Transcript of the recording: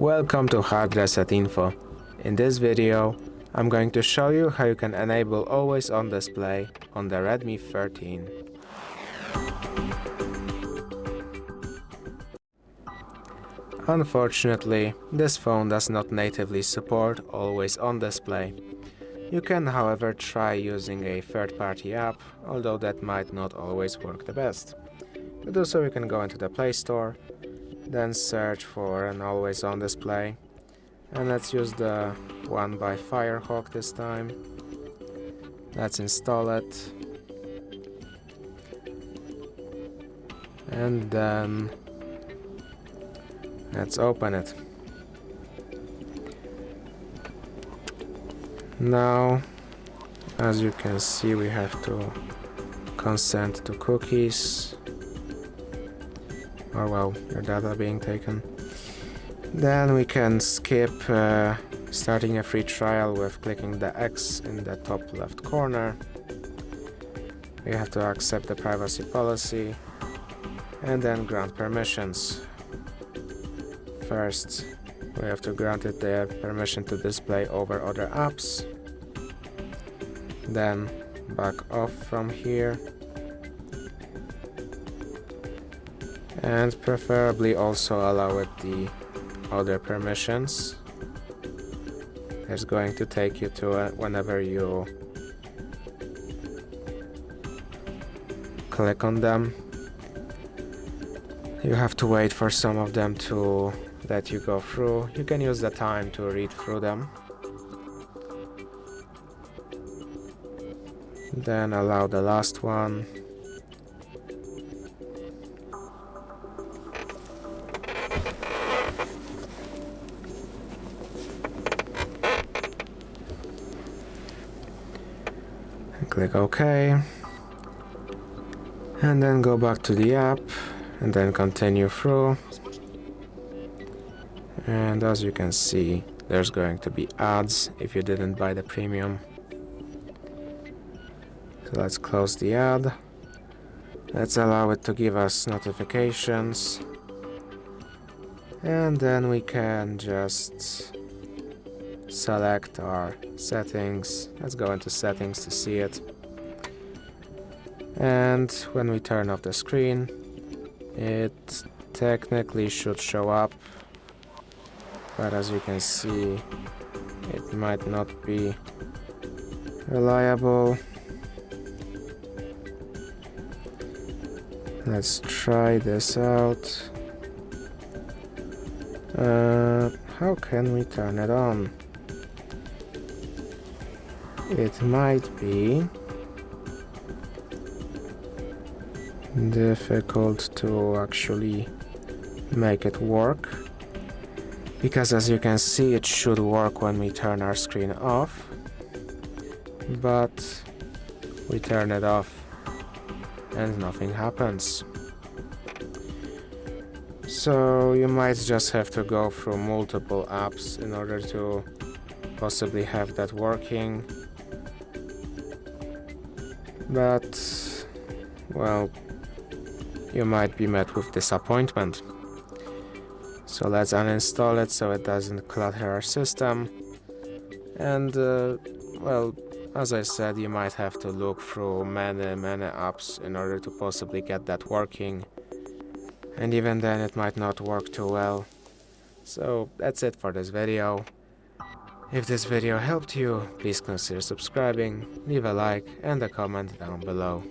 Welcome to HardReset.Info. In this video, I'm going to show you how you can enable Always On display on the Redmi 13. Unfortunately, this phone does not natively support Always On display. You can, however, try using a third-party app, although that might not always work the best. To do so, you can go into the Play Store, then search for an Always On display, and let's use the one by Firehawk this time. Let's install it, and then let's open it. Now, as you can see, we have to consent to cookies, or well, your data being taken. Then we can skip starting a free trial with clicking the X in the top left corner. We have to accept the privacy policy and then grant permissions. First, we have to grant it the permission to display over other apps. Then back off from here. And preferably also allow it the other permissions. It's going to take you to it whenever you click on them. You have to wait for some of them to let you go through. You can use the time to read through them. Then allow the last one. Click OK, and then go back to the app and then continue through. And as you can see, there's going to be ads if you didn't buy the premium. So let's close the ad. Let's allow it to give us notifications, and then we can just select our settings. Let's go into settings to see it. And when we turn off the screen, it technically should show up, but as you can see, it might not be reliable. Let's try this out. How can we turn it on? It might be difficult to actually make it work, because as you can see, it should work when we turn our screen off, but we turn it off and nothing happens. So you might just have to go through multiple apps in order to possibly have that working. But, well, you might be met with disappointment. So let's uninstall it so it doesn't clutter our system. And, well, as I said, you might have to look through many apps in order to possibly get that working. And even then it might not work too well. So that's it for this video. If this video helped you, please consider subscribing, leave a like and a comment down below.